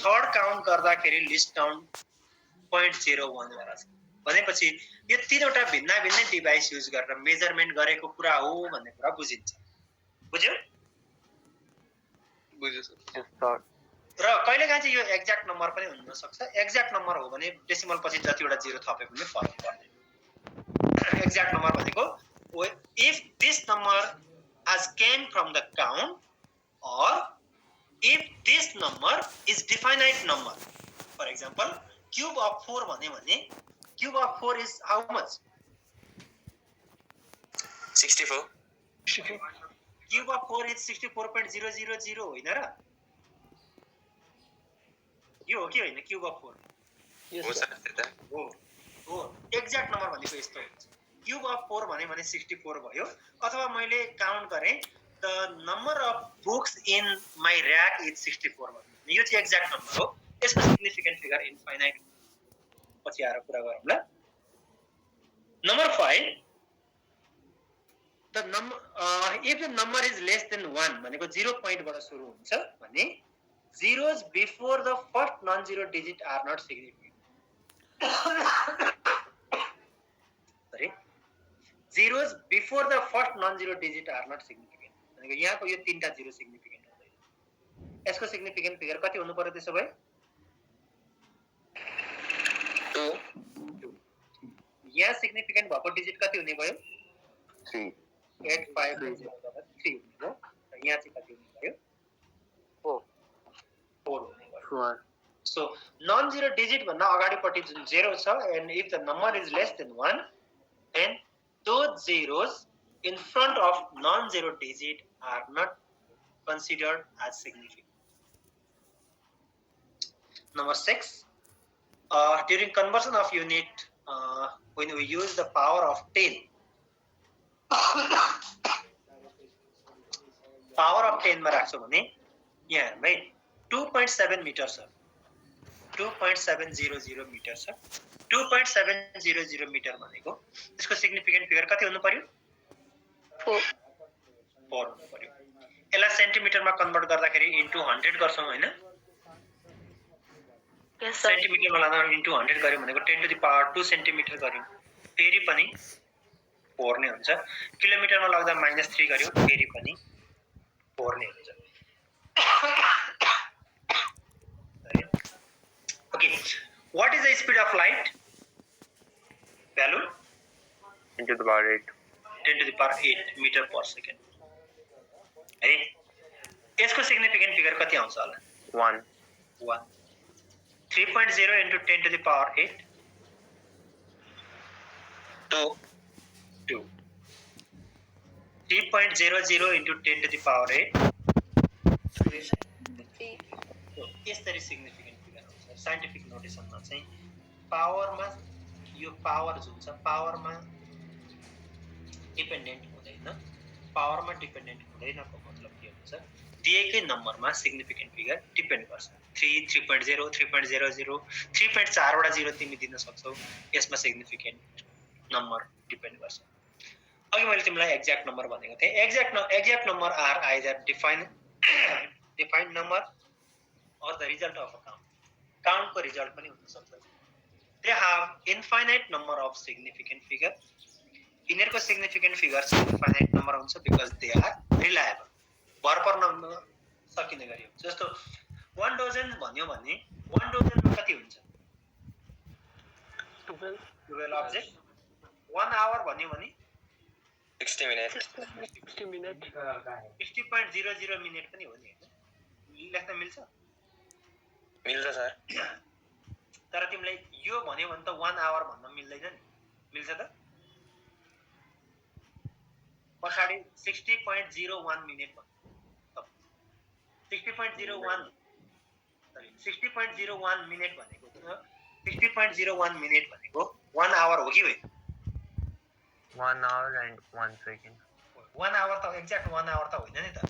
Third count गर्दाखेरि list count 0.01 वाला छ भनेपछि यो तीनवटा भिन्न डिभाइस युज गरेर मेजरमेन्ट गरेको कुरा हो भन्ने कुरा बुझिन्छ। बुझ्यो? बुझ्यो सर। र कहिलेकाहीँ चाहिँ यो एक्ज्याक्ट नम्बर पनि हुन सक्छ। एक्ज्याक्ट नम्बर हो भने डेसिमल पछि जतिवटा जिरो थपे पनि फरक पर्दैन। एक्ज्याक्ट नम्बर भनेको if this number has came from the count or if this number is definite number. For example, cube of 4 भने cube of 4 is how much? 64. Cube of 4 is 64.000 होइन र? यो हो कि होइन cube of 4? हो sir त्यता हो एक्ज्याक्ट नम्बर भनेको यस्तो हुन्छ। क्यूब अफ 4 भने 64 भयो अथवा मैले काउन्ट गरे the number of books in my rack is 64 भने यो चाहिँ एक्ज्याक्ट नम्बर हो। यसको सिग्निफिकेन्ट फिगर इन्फाइनाइट पछि आएर कुरा गरौँला। Number 5 the number if the number is less than 1 भनेको 0 पोइन्ट बाट सुरु हुन्छ भने zeros before the first non zero digit are not significant. Sorry, zeros before the first non zero digit are not significant. भनेको यहाँको यो तीनटा zero significant हुँदैन। यसको सिग्निफिकेन्ट फिगर कति हुनु पर्यो त्यसो भए? 2। यहाँ सिग्निफिकेन्ट भएको डिजिट कति हुने भयो? 3। 8 5 3 हुने भयो। यहाँ चाहिँ कति हुने भयो? 4 हुने भयो। So non-zero digit भन्दा अगाडिपट्टि जुन 0 छ and if the number is less than 1 then those zeros in front of non-zero digit are not considered as significant. Number 6 during conversion of unit when we use the power of 10 power of 10 मा राख्छौ भने यहाँ भाइ 2.7 metre छ 2.700 metre छ 2.700 metre भनेको त्यसको significant figure कति हुनु पर्यो 4 हुनु पर्यो यसलाई सेन्टिमिटरमा कन्भर्ट गर्दाखेरि इन्टु 100 गर्छौं हैन यस सर सेन्टिमिटरमा लाँदा इन्टु 100 गर्यो भनेको 10 टु द पावर 2 सेन्टिमिटर गर्यो फेरि पनि 4 नै हुन्छ किलोमिटरमा लाग्दा -3 गर्यो फेरि पनि 4 नै हुन्छ Okay, what is the speed of light? Value? 10 to the power 8. 10 to the power 8 meter per second. है यसको सिग्निफिकेन्ट फिगर कति आउँछ होला 1 3.0 into 10 to the power 8 2 3.00 into 10 to the power 8 यसरी सिग्निफिकेन्ट फिगर आउँछ साइन्टिफिक नोटेसनमा चाहिँ पावरमा यो पावर जुन छ पावरमा डिपेन्डेन्ट हुँदैन पावरमा डिपेन्डेन्ट हुँदैनको मतलब के हुन्छ दिएकै नम्बरमा सिग्निफिकेन्ट फिगर डिपेन्ड गर्छ 3 3.0 3.00 3.4 वटा जिरो तिमी दिन सक्छौ यसमा सिग्निफिकेन्ट नम्बर डिपेन्ड गर्छ अघि मैले तिमीलाई एक्ज्याक्ट नम्बर भनेको थिएँ exact number or either defined number or the result of a count को result पनि हुन सक्छ they have infinite number of significant figure यिनीहरुको significant figure infinite number हुन्छ because they are reliable भर पर्न सकिने गरी हुन्छ जस्तो 1 डजन भन्यो भने 1 डजनमा कति हुन्छ 12 object 1 hour भन्यो भने 60 minutes 60 60.00 मिनेट पनि हो नि हैन लेख्न मिल्छ सर तर तिमीले यो भन्यो भने त 1 आवर भन्न मिल्दैन नि मिल्छ त पछाडी 60.01 मिनेट भन्छ 60.01 सरी 60.01 मिनेट भनेको 60.01 मिनेट भनेको 1 आवर हो कि होइन 1 hour and 1 second 1 आवर त एक्ज्याक्ट 1 आवर त होइन नि त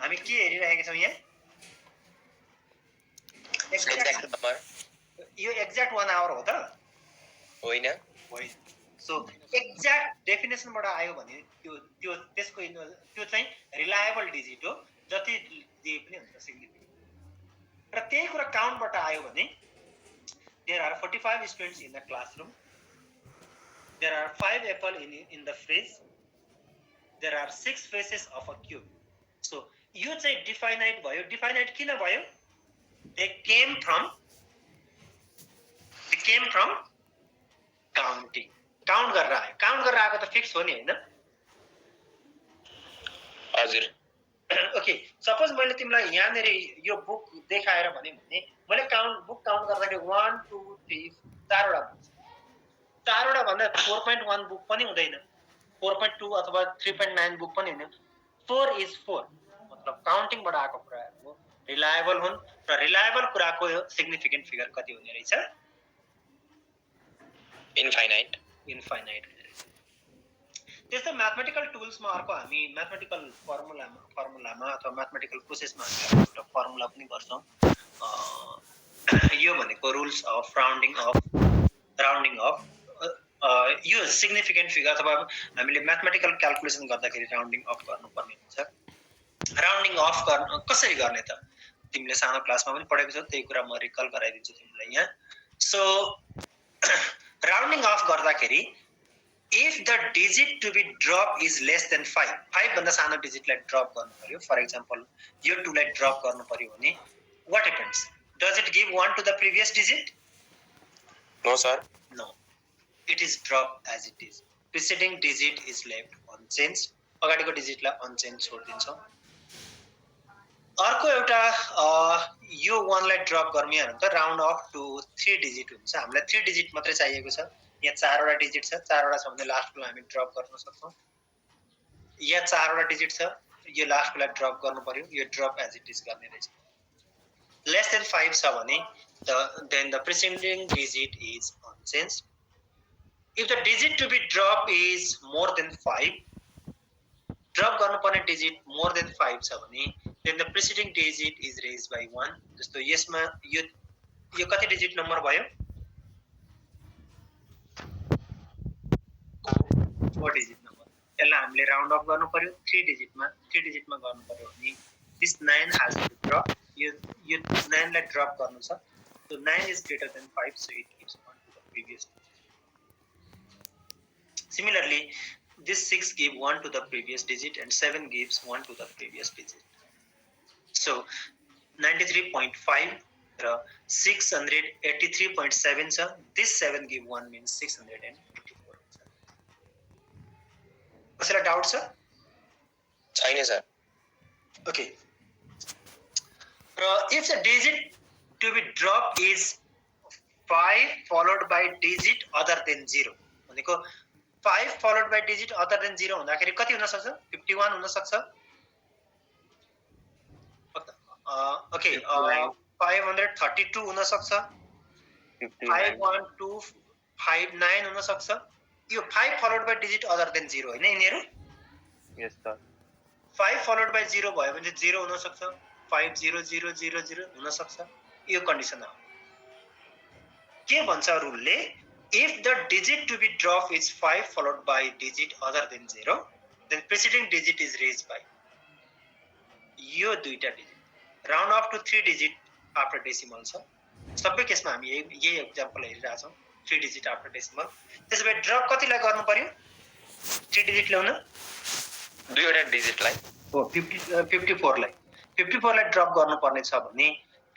हामी के हेरिरहेका छौं यहाँ एक्ज्याक्ट नम्बर यो एक्ज्याक्ट 1 आवर हो त होइन सो एक्ज्याक्ट डेफिनेसनबाट आयो भने त्यो त्यसको त्यो चाहिँ रिलायबल डिजिट हो जति दिए पनि हुन्छ सिग्निफिकेन्ट र त्यही कुरा काउन्टबाट आयो भने there are 45 students in the classroom, there are 5 apple in the fridge, there are 6 faces of a cube. So यो चाहिँ definite भयो. Definite किन भयो? They came from counting. Count गरेर आयो. Count गरेर आएको त फिक्स हो नि हैन? हजुर ओके, सपोज मैले तिमीलाई यहाँनेर यो बुक देखाएर भने मैले बुक काउन्ट गर्दाखेरि 1 2 3 चारवटा बुक, चारवटा भन्दा 4.1 बुक पनि हुँदैन, 4.2 अथवा 3.9 बुक पनि हुँदैन. 4 is 4 मतलब काउन्टिङबाट आएको कुराहरु हो, रिलायबल हुन् र रिलायबल कुराको सिग्निफिकेन्ट फिगर कति हुने रहेछ? इन्फाइनाइट. त्यस्तै म्याथमेटिकल टुल्समा अर्को हामी म्याथमेटिकल फर्मुलामा अथवा म्याथमेटिकल प्रोसेसमा हामी एउटा फर्मुला पनि गर्छौं. यो भनेको रुल्स अफ राउन्डिङ अफ यो सिग्निफिकेन्ट फिगर अथवा हामीले म्याथमेटिकल क्याल्कुलेसन गर्दाखेरि राउन्डिङ अफ गर्नुपर्ने हुन्छ. राउन्डिङ अफ गर्न कसरी गर्ने त तिमीले सानो क्लासमा पनि पढेको छौ, त्यही कुरा म रिकल गराइदिन्छु तिमीलाई यहाँ. सो राउन्डिङ अफ गर्दाखेरि if the digit to be dropped is less than 5 भन्दा सानो डिजिटलाई ड्रप गर्नु पर्यो. फर एक्जाम्पल यो 2 लाई ड्रप गर्नु पर्यो भने what happens? Does it give 1 to the previous digit? No sir. No. It is dropped as it is. Preceding digit is left unchanged. अगाडिको डिजिटलाई अनचेन्ज छोड्दिन्छौं. अर्को एउटा यो 1 लाई ड्रप गर्ने हो भने त राउन्ड अफ टु 3 डिजिट हुन्छ. हामीलाई 3 डिजिट मात्रै चाहिएको छ. यहाँ 4 वटा डिजिट छ, 4 वटा छ भने लास्टको हामी ड्रप गर्न सक्छौं. यहाँ 4 वटा डिजिट छ, यो लास्टको लाई ड्रप गर्नु पर्यो. यो ड्रप एज इट इज गर्ने रहेछ. लेस देन 5 छ भने then the preceding digit is unchanged. If the digit to be dropped is more than 5, drop गर्नुपर्ने डिजिट more than 5 छ भने then the preceding digit is raised by 1. जस्तो यसमा यो कति डिजिट नम्बर भयो? 4 डिजिट नम्बर. यसलाई हामीले राउन्ड अफ गर्नु पर्यो 3 डिजिटमा गर्नु पर्यो भने this 9 has to drop. यो 9 लाई ड्रप गर्नु छ. So 9 is greater than 5, so it gives 1 to the previous digit. Similarly, this 6 give 1 to the previous digit and 7 gives 1 to the previous digit. So 93.5 र 683.7 छ. This 7 give 1 means 684. कसैलाई doubt छ? छैन sir. Okay. If the digit to be dropped is 5 followed by digit other than 0, भनेको 5 followed by digit other than 0 हुँदाखेरि कति हुन सक्छ? 51 हुन सक्छ. ओके, 532 हुन सक्छ. 51259 हुन सक्छ. यो 5 followed by digit other than 0 हैन यिनीहरु? यस सर. 5 followed by 0 भयो भने 0 हुन सक्छ. 50000 हुन सक्छ. यो कन्डिसन हो. के भन्छ रुलले? If the digit to be dropped is 5 followed by digit other than 0, then preceding digit is raised by यो दुईटा digit. Round off to 3 digit after decimal छ. सबै केसमा हामी यही एक्जाम्पल हेरिरहेका छौं. 3 डिजिट आफ्टर डेसिमल. त्यसैले ड्रप कतिलाई गर्नु पर्यो? 3 डिजिट ल्याउन दुईवटा डिजिटलाई हो 54 लाई 54 लाई ड्रप गर्नु पर्ने छ भने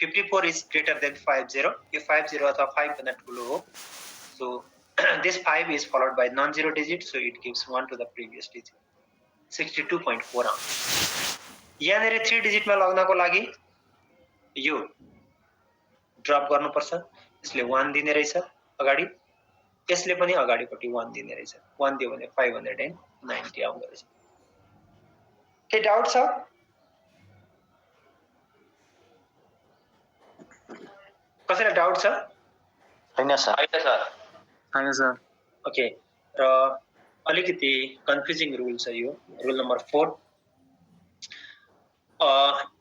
54 is greater than 50. यो 50 अथवा 5 भन्दा ठूलो हो. So this 5 is followed by non-zero digit, so it gives 1 to the previous digit. 62.4 आउँछ. यहाँनेर 3 डिजिटमा लग्नको लागि यो ड्रप गर्नुपर्छ. यसले 1 दिने रहेछ अगाडि, यसले पनि अगाडिपट्टि 1 दिने रहेछ. 1 दियो भने 590 आउँदो रहेछ. के डाउट छ? कसैलाई डाउट छ? हैन सर. ओके, र अलिकति कन्फ्युजिङ रुल छ यो. Rule number 4.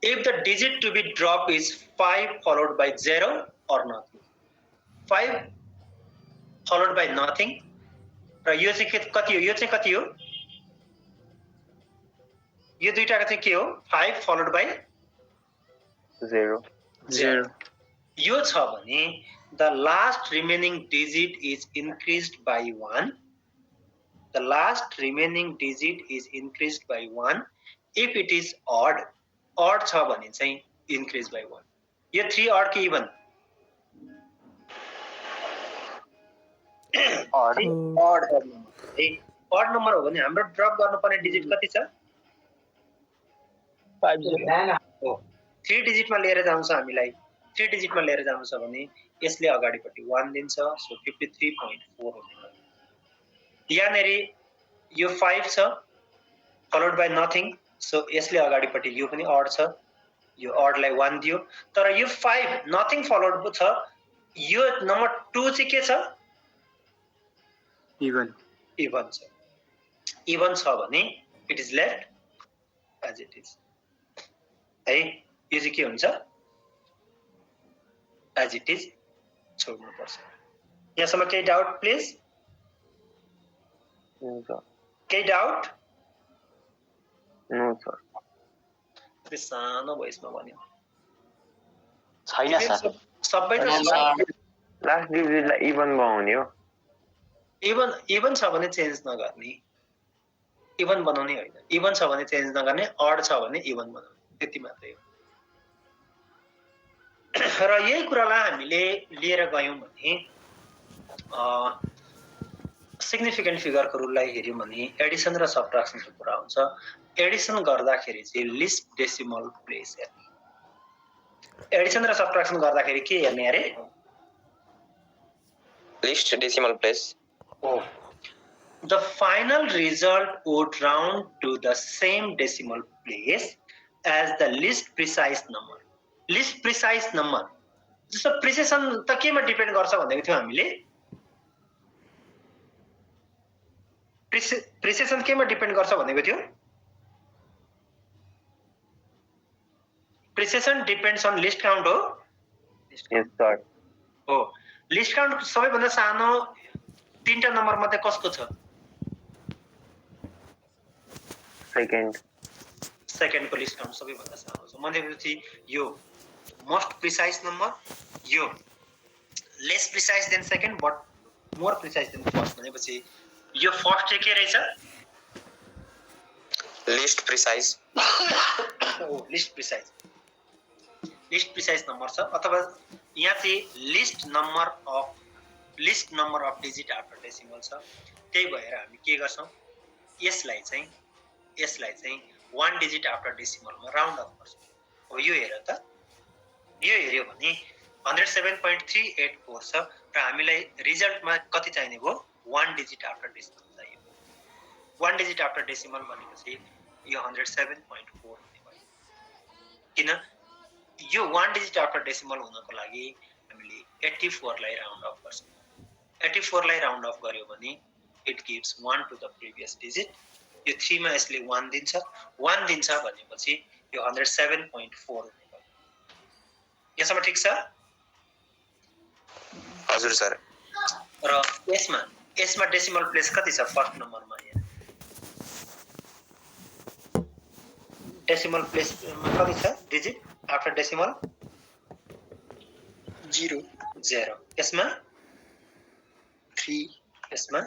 If the digit to be dropped is 5 followed by 0 or nothing. 5 followed by nothing. र यो चाहिँ कति हो? यो चाहिँ कति हो? यो दुईटाको चाहिँ के हो? 5 followed by 0. 0 यो छ भने the last remaining digit is increased by 1. The last remaining digit is increased by 1 if it is odd. Odd छ भने चाहिँ increase by 1. यो 3 odd कि even? odd odd odd number हो भने हाम्रो ड्रप गर्नुपर्ने डिजिट कति छ 50 हो 3 डिजिटमा लिएर जानु छ हामीलाई 3 डिजिटमा लिएर जानु छ भने यसले अगाडिपट्टि 1 दिन्छ सो 53.4 हुन्छ यहाँनेरि यो 5 छ फलोड बाइ नथिङ सो यसले अगाडिपट्टि यो पनि अड छ यो अडलाई 1 दियो तर यो 5 नथिङ फलोड छ यो नम्बर 2 चाहिँ के छ even छ भने it is left as it is है यो चाहिँ के हुन्छ एज इट इज छोड्नु पर्छ यहाँसम्म केही डाउट प्लिज केही डाउट नो सर त्यो सानो भोइसमा भन्यो छैन सर सबै लास्ट डिजिटलाई इभन बनाउने हो इभन छ भने चेन्ज नगर्ने इभन बनाउने होइन इभन छ भने चेन्ज नगर्ने अड छ भने इभन बनाउने त्यति मात्रै हो र यही कुरालाई हामीले लिएर गयौँ भने सिग्निफिकेन्ट फिगरको रुललाई हेर्यौँ भने एडिसन र सबट्र्याक्सनको कुरा हुन्छ एडिसन गर्दाखेरि चाहिँ लिस्ट डेसिमल प्लेस हेर्ने एडिसन र सबट्र्याक्सन गर्दाखेरि के हेर्ने अरे list decimal place Oh, the final result would round to the same decimal place as the least precise number. Least precise number. जस्तो प्रिसिसन त केमा डिपेन्ड गर्छ भनेको थियो हामीले प्रिसिसन केमा डिपेन्ड गर्छ भनेको थियो precision depends on least count हो यस सर हो लिस्ट काउन्ट सबैभन्दा सानो तीनटा नम्बर मध्ये कसको छ सेकेन्डको लिस्ट काउन्ट सबैभन्दा सानो छ भनेपछि यो मोस्ट प्रिसाइज नम्बर यो less precise than second but more precise than first भनेपछि यो फर्स्ट चाहिँ के रहेछ least precise least precise number छ अथवा यहाँ चाहिँ least number of digit after decimal छ त्यही भएर हामी के गर्छौं यसलाई चाहिँ 1 डिजिट आफ्टर डेसिमलमा राउन्ड अफ गर्छौं हो यो हेर त यो हेर्यो भने 107.384 छ र हामीलाई रिजल्टमा कति चाहिने भयो 1 डिजिट आफ्टर डेसिमल चाहियो 1 डिजिट आफ्टर डेसिमल भनेपछि यो 107.4 हुने भयो किन यो 1 डिजिट आफ्टर डेसिमल हुनको लागि हामीले 84 लाई राउन्ड अफ गर्छौं 84 लाई राउन्ड अफ गर्यो भने it gives 1 to the previous digit यो 3 मा यसले 1 दिन्छ भनेपछि यो 107.4 हुने भयो यसमा ठीक छ हजुर सर र यसमा डेसिमल प्लेस कति छ फर्स्ट नम्बरमा यहाँ डेसिमल प्लेस कति छ डिजिट आफ्टर डेसिमल 0 यसमा 3 यसमा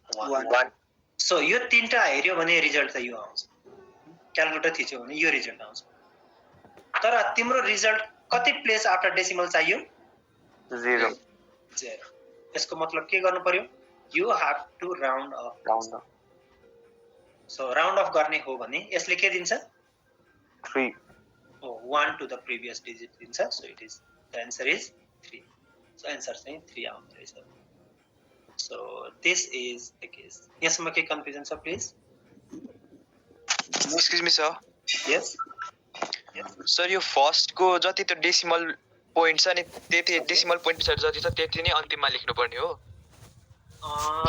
1 सो यो तीनटा हेर्यो भने रिजल्ट चाहिँ यो आउँछ क्याल्कुलेटर थिच्यो भने यो रिजल्ट आउँछ तर तिम्रो रिजल्ट कति प्लेस आफ्टर डेसिमल चाहियो 0 यसको मतलब के गर्नु पर्यो you have to round off so round off गर्ने हो भने यसले के दिन्छ 3 1 टु द प्रिभियस डिजिट दिन्छ so it is the answer is 3 so answer चाहिँ 3 आउँछ रहेछ So this is the case. Yes, ma ke confusion sir, please. Excuse me, sir. Yes. Sir, यो फर्स्ट को जति त डेसिमल पोइन्ट छ नि त्यति डेसिमल पोइन्ट छ जति छ त्यति नै अन्तिममा लेख्नु पर्ने हो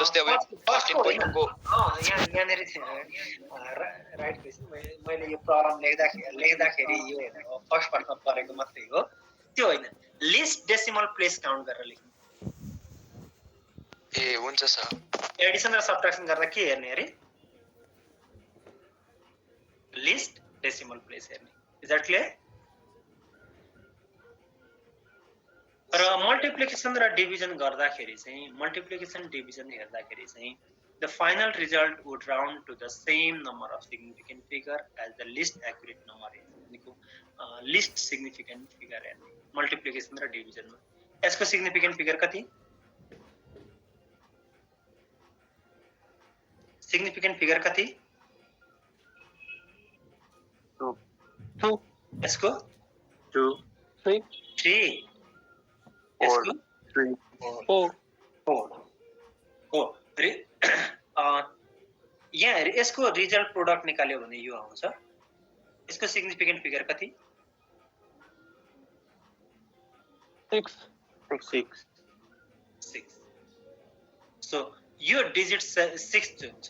जस्तै अब 14 पोइन्ट को यहाँ नेरी राइट क्वेशन मैले यो प्रब्लम लेख्दाखेरि यो हेर्नु फर्स्ट पार्टमा परेको मात्रै हो त्यो हैन लिस्ट डेसिमल प्लेस काउन्ट गरेर लेख्नु ए हुन्छ सर एडिसन र सबट्र्याक्सन गर्दा के हेर्ने अरे लिस्ट डेसिमल प्लेस हेर्ने इज दैट क्लियर मल्टिप्लिकेसन र डिभिजन गर्दाखेरि चाहिँ मल्टिप्लिकेसन डिभिजन हेर्दाखेरि चाहिँ the final result would round to the same number of significant figure as the least accurate number is भनेको least significant figure हेर्ने multiplication र डिभिजनमा यसको सिग्निफिकेन्ट फिगर कति सिग्निफिकेन्ट फिगर कति 2 यसको 2 3 3 यसको 3 4 हो यहाँ यसको रिजल्ट प्रोडक्ट निकाल्यो भने यो आउँछ यसको सिग्निफिकेन्ट फिगर कति 6 सो यो डिजिट 6 जो हुन्छ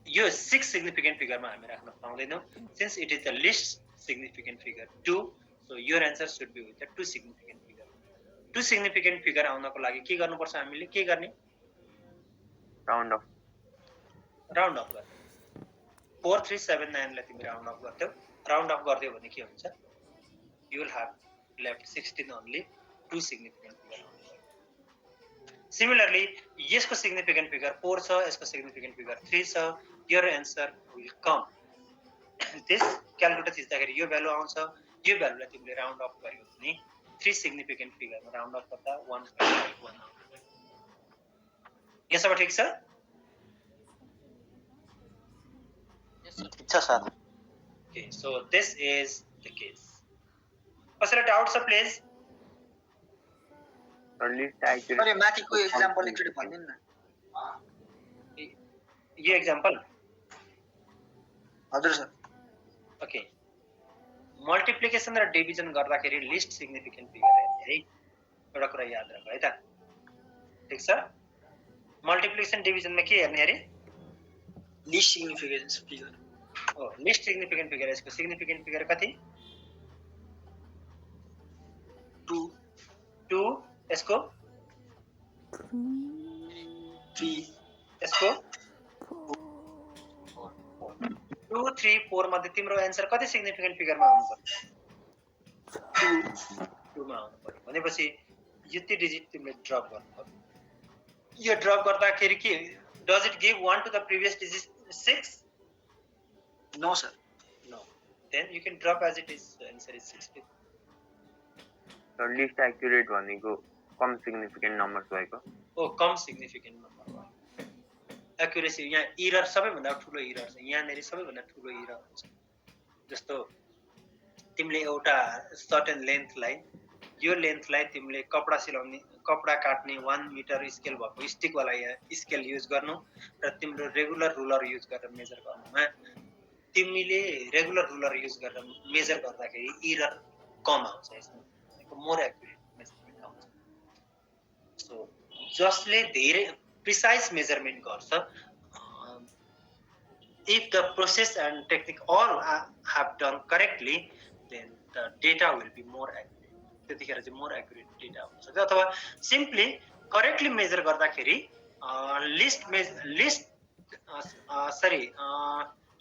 यो 6 सिग्निफिकेन्ट फिगरमा हामी राख्न पाउँदैनौँ since it is the least significant figure 2 so your answer should be with the 2 significant figure 2 significant figure आउनको लागि के गर्नुपर्छ हामीले के गर्ने राउन्ड अफ गर्ने 4379 लाई तिमी राउन्ड अफ गर्छौ राउन्ड अफ गर्दियौ भने के हुन्छ you will have left 16 only 2 significant figure similarly यसको सिग्निफिकेन्ट फिगर 4 छ यसको सिग्निफिकेन्ट फिगर 3 छ your answer will come this calculator थिच्दाखेरि यो भ्यालु आउँछ यो भ्यालुलाई तिमीले राउन्ड अफ गर्यौ भने 3 सिग्निफिकेन्ट फिगरमा राउन्ड अफ गर्दा 1.51 आउँछ यसबाट ठीक छ ठिक छ sir Okay, so this is the case. कसैलाई डाउट छ प्लिज लिस्ट एक्युरेट सर यो माथिको एक्जाम्पल एकचोटि भनिदिनु न यो एक्जाम्पल हजुर सर ओके मल्टिप्लिकेसन र डिभिजन गर्दाखेरि लिस्ट सिग्निफिकेन्ट फिगर हेर्ने है एउटा कुरा याद राख है त ठीक छ मल्टिप्लिकेसन डिभिजनमा के हेर्ने अरे लिस्ट सिग्निफिकेन्स फिगर हो लिस्ट सिग्निफिकेन्ट फिगर यसको सिग्निफिकेन्ट फिगर कति 2 यसको 3 यसको 2 3 4 मध्ये तिम्रो एन्सर कति सिग्निफिकेन्ट फिगरमा आउनु पर्छ 2 मा आउनु पर्यो भनेपछि यति डिजिट तिमीले ड्रप गर्नु पर्यो यो ड्रप गर्दाखेरि के does it give 1 to the previous digit 6 no sir no then you can drop as it is the answer is 60 list accurate भनेको कम सिग्निफिकेन्ट नम्बर्स भएको ओ कम सिग्निफिकेन्ट नम्बर हो एक्युरेसी यहाँ एरर सबैभन्दा ठुलो एरर छ यहाँनेरि सबैभन्दा ठुलो एरर हुन्छ जस्तो तिमीले एउटा सर्टेन लेन्थलाई यो लेन्थलाई तिमीले कपडा सिलाउने कपडा काट्ने 1 मिटर स्केल भएको स्टिक वाला स्केल युज गर्नु र तिम्रो रेगुलर रुलर युज गरेर मेजर गर्नुमा तिमीले रेगुलर रुलर युज गरेर मेजर गर्दाखेरि एरर कम आउँछ यसमा मोर एक्युरेट मेजरमेन्ट आउँछ सो जसले धेरै प्रिसाइज मेजरमेन्ट गर्छ if the process and technique all have done correctly then the data will be more accurate त्यतिखेर चाहिँ मोर एक्युरेट डेटा हुन्छ अथवा सिम्पली करेक्टली मेजर गर्दाखेरि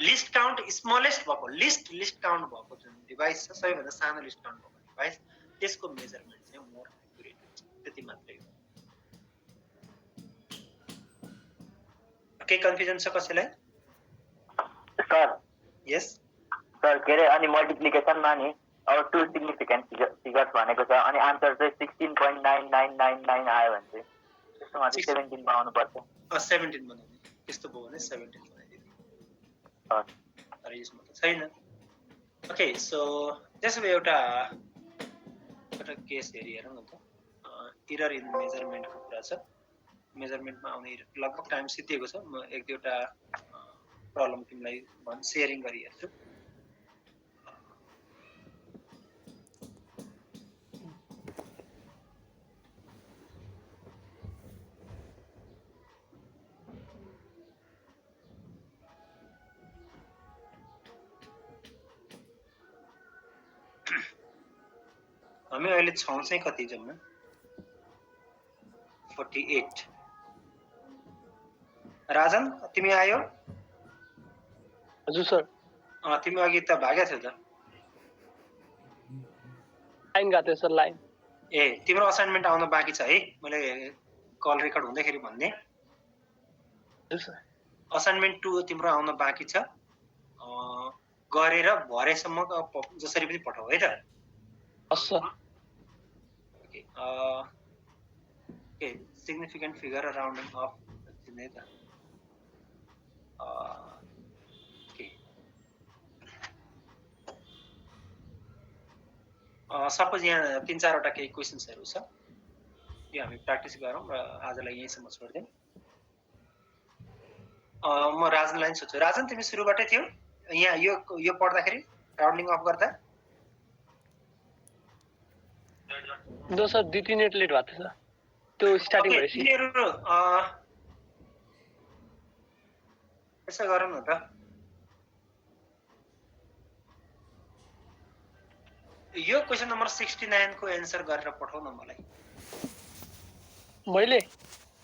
लिस्ट काउन्ट स्मलेस्ट भएको लिस्ट काउन्ट भएको जुन डिभाइस छ सबैभन्दा सानो लिस्ट काउन्ट भएको डिभाइस त्यसको मेजरमेन्ट चाहिँ मोर एक्युरेट हुन्छ त्यति मात्रै हो के कन्फ्युजन छ कसैलाई सर यस सर के अरे अनि मल्टिप्लिकेसनमा नि अब 2 सिग्निफिकेन्ट फिगर्स भनेको छ अनि आन्सर चाहिँ 16.9999 आयो भने चाहिँ त्यसमा चाहिँ 17 मा आउनु पर्छ 17 बनाउने त्यस्तो भयो भने 17 बनाइदिनु अरे यसमा त छैन ओके सो त्यसो भए एउटा केस हेरौँ न त एरर इन मेजरमेन्टको कुरा छ मेजरमेन्टमा आउने लगभग टाइम सिद्धिएको छ म एक दुईवटा प्रब्लम तिमीलाई सेयरिङ गरिहेर्छु हामी अहिले छौँ चाहिँ कति जम्मा 48 राजन तिमी आयो हजुर सर तिमी अघि त भाग्या थियौ त लाइन गएको थियो सर लाइन ए तिम्रो असाइनमेन्ट आउन बाँकी छ है मैले कल रेकर्ड हुँदाखेरि भन्ने Yes, sir. असाइनमेन्ट 2 तिम्रो आउन बाँकी छ गरेर भरेसम्म जसरी पनि पठाऊ है त Yes, sir. Okay significant figure rounding of है त सपोज यहाँ 3-4 वटा केही क्वेसन्सहरू छ यो हामी प्र्याक्टिस गरौँ र आजलाई यहीँसम्म छोडिदिउँ म राजनलाई सोध्छु राजन तिमी सुरुबाटै थियो यहाँ यो पढ्दाखेरि राउन्डिङ अफ गर्दा No, sir. 2-3 मिनट लेट भएको थियो सर त्यो स्टार्टिङ भएपछि तिमीहरू यसो गरौँ न त यो क्वेसन नम्बर 69 को एन्सर गरेर पठाउ न मलाई मैले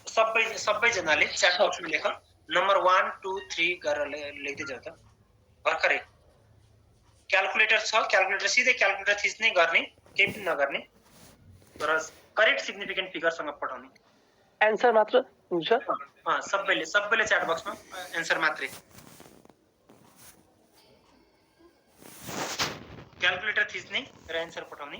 सबै जनाले च्याट बक्समा लेख नम्बर 1 2 3 गरेर लेख्दै जाऊ त भर्खरै क्याल्कुलेटर छ क्याल्कुलेटर सिधै क्याल्कुलेटर थिच्नै गर्ने केही पनि नगर्ने तर करेक्ट सिग्निफिकेन्ट फिगरसँग पठाउने एन्सर मात्र हुन्छ सबैले च्याट बक्समा एन्सर मात्रै क्याल्कुलेटर थिच्ने र एन्सर पठाउने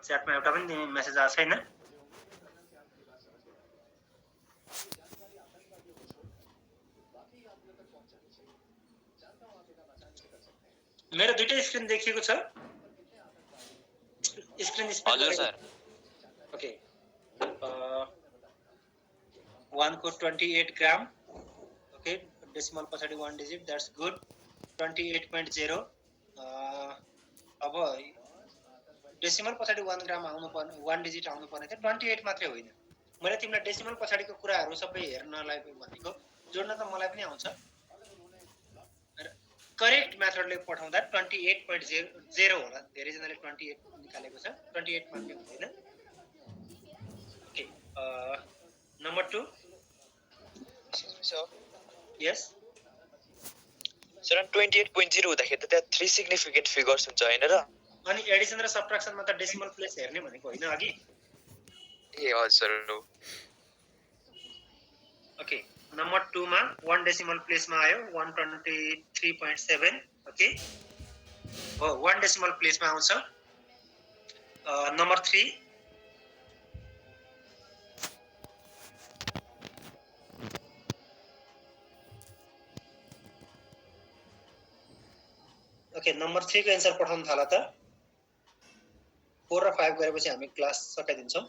च्याटमा एउटा पनि मेसेज आएको छैन मेरो दुईटै स्क्रिन देखिएको छ स्क्रिन हजुर सर ओके 1 को 28 ग्राम ओके डेसिमल पछाडि 1 डिजिट दैट्स गुड 28.0 अब डेसिमल पछाडि 1 ग्राम आउनु पर्ने 1 डिजिट आउनु पर्ने थियो 28 मात्रै होइन मैले तिमीलाई डेसिमल पछाडिको कुराहरू सबै हेर्नलाई भनेको जोड्न त मलाई पनि आउँछ करेक्ट मेथडले पठाउँदा 28.0 होला धेरै जनाले 28 निकालेको छ 28 मात्रै हुँदैन ओके नम्बर 2 यस सर 28.0 हुँदाखेरि त त्यहाँ 3 सिग्निफिकेन्ट फिगर्स हुन्छ हैन र अनि एडिसन र सबट्र्याक्सनमा त डेसिमल प्लेस हेर्ने भनेको होइन अघि ए हजुर ओके नम्बर 2 मा 1 डेसिमल प्लेसमा आयो 123.7 ओके हो 1 डेसिमल प्लेसमा आउँछ नम्बर 3 ओके नम्बर 3 को एन्सर पठाउन थाला त 4 र 5 गरेपछि हामी क्लास सकाइदिन्छौँ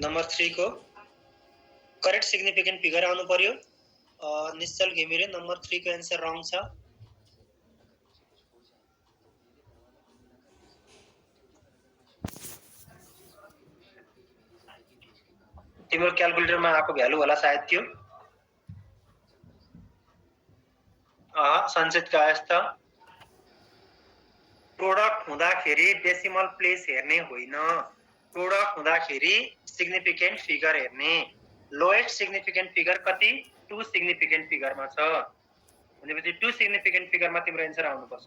नम्बर 3 को करेक्ट सिग्निफिकेन्ट फिगर आउनु पर्यो निश्चल घिमिरे नम्बर 3 को एन्सर रङ छ तिम्रो क्याल्कुलेटरमा आएको भ्यालु होला सायद त्यो सञ्चित कायस्थ प्रोडक्ट हुँदाखेरि डेसिमल प्लेस हेर्ने होइन प्रोडक्ट हुँदाखेरि सिग्निफिकेन्ट फिगर हेर्ने लोएस्ट सिग्निफिकेन्ट फिगर कति 2 सिग्निफिकेन्ट फिगरमा छ भनेपछि 2 सिग्निफिकेन्ट फिगरमा तिम्रो एन्सर आउनुपर्छ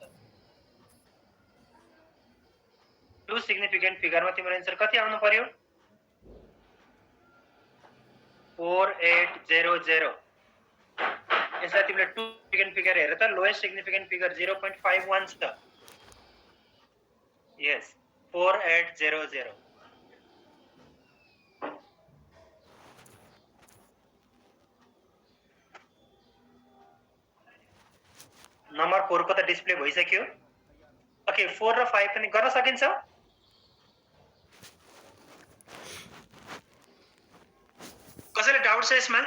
2 सिग्निफिकेन्ट फिगरमा तिम्रो एन्सर कति आउनु पर्यो 4800 यसलाई तिमीले 2 सिग्निफिकेन्ट फिगर हेर त लोएस्ट सिग्निफिकेन्ट फिगर 0.51 छ यस 4800 नम्बर 4 को त डिस्प्ले भइसक्यो ओके 4 र 5 पनि गर्न सकिन्छ कसैले डाउट छ यसमा